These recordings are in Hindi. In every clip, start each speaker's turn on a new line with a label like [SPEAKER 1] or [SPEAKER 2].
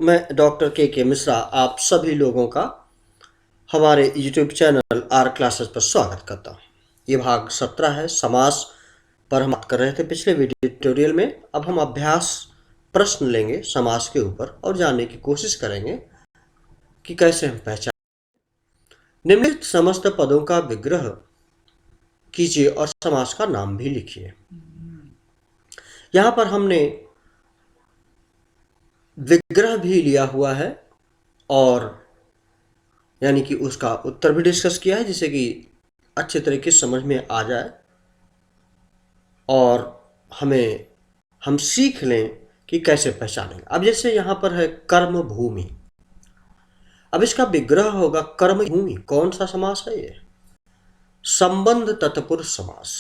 [SPEAKER 1] मैं डॉक्टर के मिश्रा आप सभी लोगों का हमारे यूट्यूब चैनल आर क्लासेस पर स्वागत करता हूँ। ये भाग 17 है। समास पर हम बात कर रहे थे पिछले वीडियो ट्यूटोरियल में। अब हम अभ्यास प्रश्न लेंगे समास के ऊपर और जानने की कोशिश करेंगे कि कैसे हम पहचान। निम्नलिखित समस्त पदों का विग्रह कीजिए और समास का नाम भी लिखिए। यहाँ पर हमने विग्रह भी लिया हुआ है और यानी कि उसका उत्तर भी डिस्कस किया है, जिससे कि अच्छे तरीके से समझ में आ जाए और हम सीख लें कि कैसे पहचानेंगे। अब जैसे यहाँ पर है कर्म भूमि, अब इसका विग्रह होगा कर्म भूमि। कौन सा समास है ये? संबंध तत्पुरुष समास।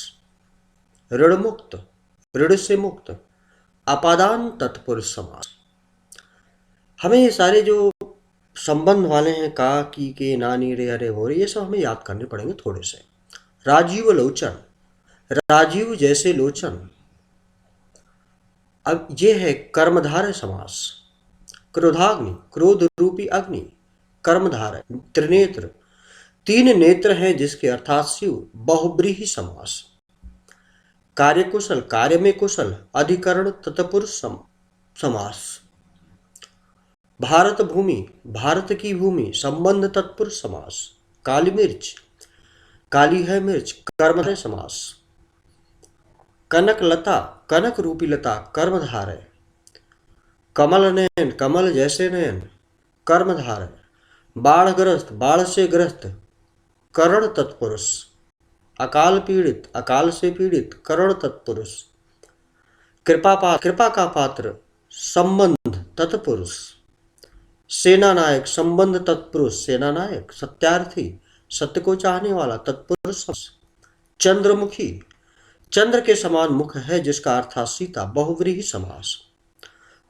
[SPEAKER 1] ऋण मुक्त, ऋण से मुक्त, अपादान तत्पुरुष समास। हमें ये सारे जो संबंध वाले हैं, का, की, के, नानी, रे, अरे, वो, ये सब हमें याद करने पड़ेंगे थोड़े से। राजीव लोचन, राजीव जैसे लोचन। अब ये है कर्मधारय समास। क्रोधाग्नि, क्रोध रूपी अग्नि, कर्मधारय। त्रिनेत्र, तीन नेत्र हैं जिसके अर्थात शिव, बहुब्रीहि समास। कार्यकुशल, कार्य में कुशल, अधिकरण तत्पुरुष समास। भारत भूमि, भारत की भूमि, संबंध तत्पुरुष समास। काली मिर्च, काली है मिर्च, कर्मधारय समास। कनक लता, कनक रूपी लता, कर्मधारय। कमल नयन, कमल जैसे नयन, कर्मधारय। बाढ़ग्रस्त, बाढ़ से ग्रस्त, करण तत्पुरुष। अकाल पीड़ित, अकाल से पीड़ित, करण तत्पुरुष। कृपा पात्र, कृपा का पात्र, संबंध तत्पुरुष। सेना नायक, संबंध तत्पुरुष, सेना नायक। सत्यार्थी, सत्य को चाहने वाला, तत्पुरुष। चंद्रमुखी, चंद्र के समान मुख है जिसका अर्थात सीता, बहुव्रीहि समास।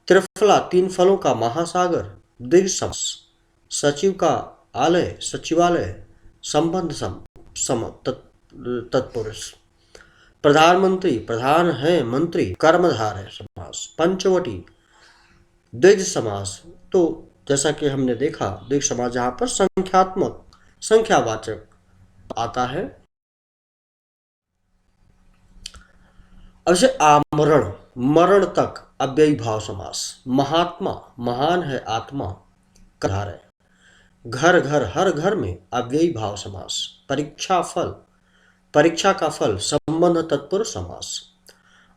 [SPEAKER 1] त्रिफला, तीन फलों का महासागर, द्विग समास। सचिव का आलय, सचिवालय, संबंध तत्पुरुष। प्रधानमंत्री, प्रधान है मंत्री, कर्मधारय समास। पंचवटी, द्विज समास। तो जैसा कि हमने देखा, द्विग समास जहां पर संख्यात्मक, संख्यावाचक आता है। अब से आमरण, मरण तक, अव्ययी भाव समास। महात्मा, महान है आत्मा, कर्मधारय। घर घर, हर घर में, अव्ययी भाव समास। परीक्षा फल, परीक्षा का फल, संबंध तत्पुरुष समास।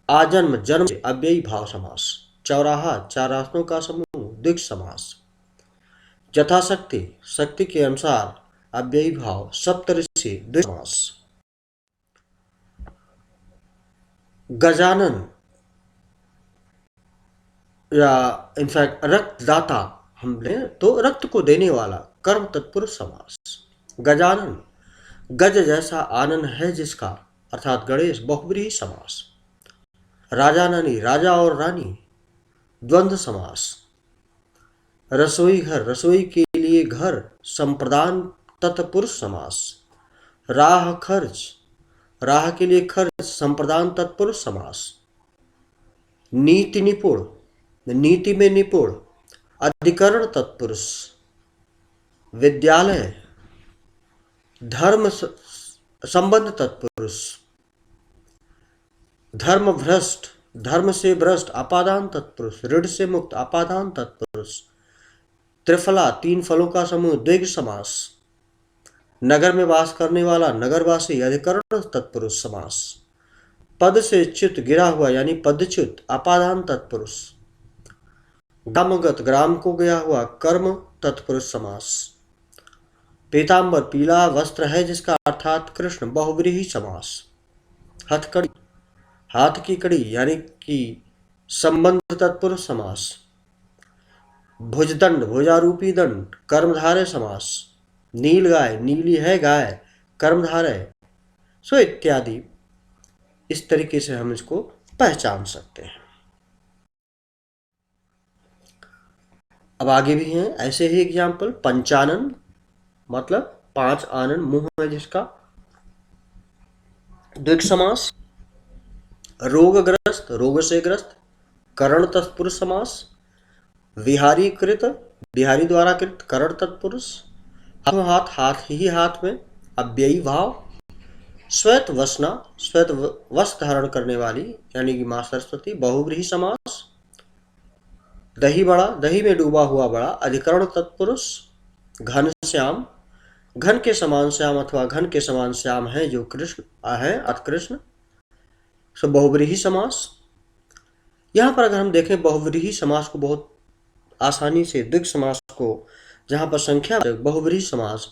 [SPEAKER 1] आजन्म, जन्म से, अव्ययी भाव समास। चौराहा, चार आसनों का समूह, द्विग समास। यथाशक्ति, शक्ति के अनुसार, अव्ययी भाव, सप्तऋषि, द्विग समास। गजानन या इनफैक्ट रक्तदाता हम लें तो रक्त को देने वाला, कर्म तत्पुरुष समास। गजानन, गज जैसा आनंद है जिसका, अर्थात गणेश, बहुव्रीहि समास। राजाननी, राजा और रानी, द्वंद्व समास। रसोई घर, रसोई के लिए घर, संप्रदान तत्पुरुष समास। राह खर्च, राह के लिए खर्च, संप्रदान तत्पुरुष समास। नीति निपुण, नीति में निपुण, अधिकरण तत्पुरुष। विद्यालय, धर्म संबंध तत्पुरुष। धर्म भ्रष्ट, धर्म से भ्रष्ट, अपादान तत्पुरुष। ऋण से मुक्त, अपादान तत्पुरुष। त्रिफला, तीन फलों का समूह, द्विग समास। नगर में वास करने वाला, नगरवासी, अधिकरण तत्पुरुष समास। पद से च्युत, गिरा हुआ यानी पदच्युत, अपादान तत्पुरुष। ग्रामगत, ग्राम को गया हुआ, कर्म तत्पुरुष समास। पीतांबर, पीला वस्त्र है जिसका, अर्थात कृष्ण, बहुव्रीहि समास। हथकड़ी, हाथ की कड़ी यानी कि संबंध तत्पुरुष समास। भुजदंड, भुजारूपी दंड, कर्मधारय समास। नील गाय, नीली है गाय, कर्मधारय। सो इत्यादि, इस तरीके से हम इसको पहचान सकते हैं। अब आगे भी हैं ऐसे ही एग्जाम्पल। पंचानन मतलब पांच आनन, मुंह है जिसका, द्विग समास। रोगग्रस्त, रोग से ग्रस्त, करण तत्पुरुष समास। विहारी कृत, बिहारी द्वारा कृत, करण तत्पुरुष, हाथों हाथ, हाथ ही हाथ में, अव्ययी भाव, श्वेत वसना, श्वेत वस्त्र धारण करने वाली यानी कि मां सरस्वती, बहुव्रीहि समास, दही बड़ा, दही में डूबा हुआ बड़ा, अधिकरण तत्पुरुष, घन श्याम, घन के समान श्याम अथवा घन के समान श्याम है जो कृष्ण है अथ कृष्ण, सो बहुव्रीहि समास। यहाँ पर अगर हम देखें बहुव्रीहि समास को बहुत आसानी से, द्विग समास को जहाँ पर संख्या, बहुव्रीहि समास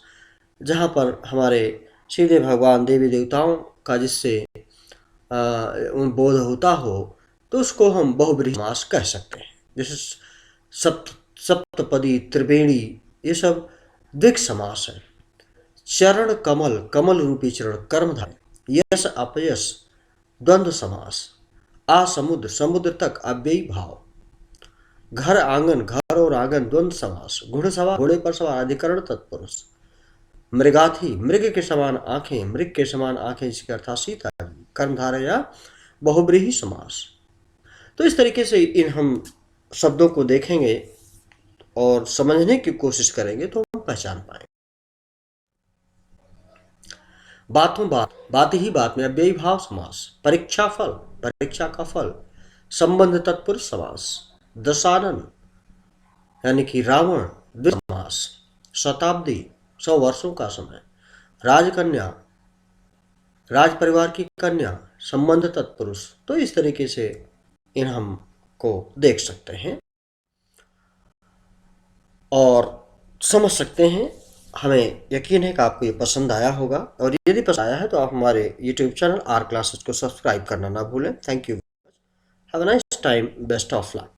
[SPEAKER 1] जहाँ पर हमारे सीधे भगवान देवी देवताओं का जिससे बोध होता हो तो उसको हम बहुव्रीहि समास कह सकते हैं। जैसे सप्तपदी, त्रिवेणी, ये सब द्विग समास है। चरण कमल, कमल रूपी चरण, कर्मधारय, यश अपयश, द्वंद्व समास, आ समुद्र, समुद्र तक, अव्ययी भाव, घर आंगन, घर और आंगन, द्वंद्व समास, घुड़सवार, घोड़े पर सवार, अधिकरण तत्पुरुष, मृगाथी, मृग के समान आंखें, मृग के समान आंखें जिसके अर्थात सीता, कर्मधारय या बहुव्रीहि समास। तो इस तरीके से इन हम शब्दों को देखेंगे और समझने की कोशिश करेंगे तो हम पहचान पाएंगे। बातों बात, बात ही बात में, अव्ययी भाव समास, परीक्षा फल, परीक्षा का फल, संबंध तत्पुरुष समास, दशानन यानी कि रावण, द्विग समास, शताब्दी, 100 वर्षों का समय, राजकन्या, राज परिवार की कन्या, संबंध तत्पुरुष। तो इस तरीके से इन हम को देख सकते हैं और समझ सकते हैं। हमें यकीन है कि आपको ये पसंद आया होगा और यदि पसंद आया है तो आप हमारे YouTube चैनल आर क्लासेस को सब्सक्राइब करना ना भूलें। Thank you. Have a nice time. Best of luck.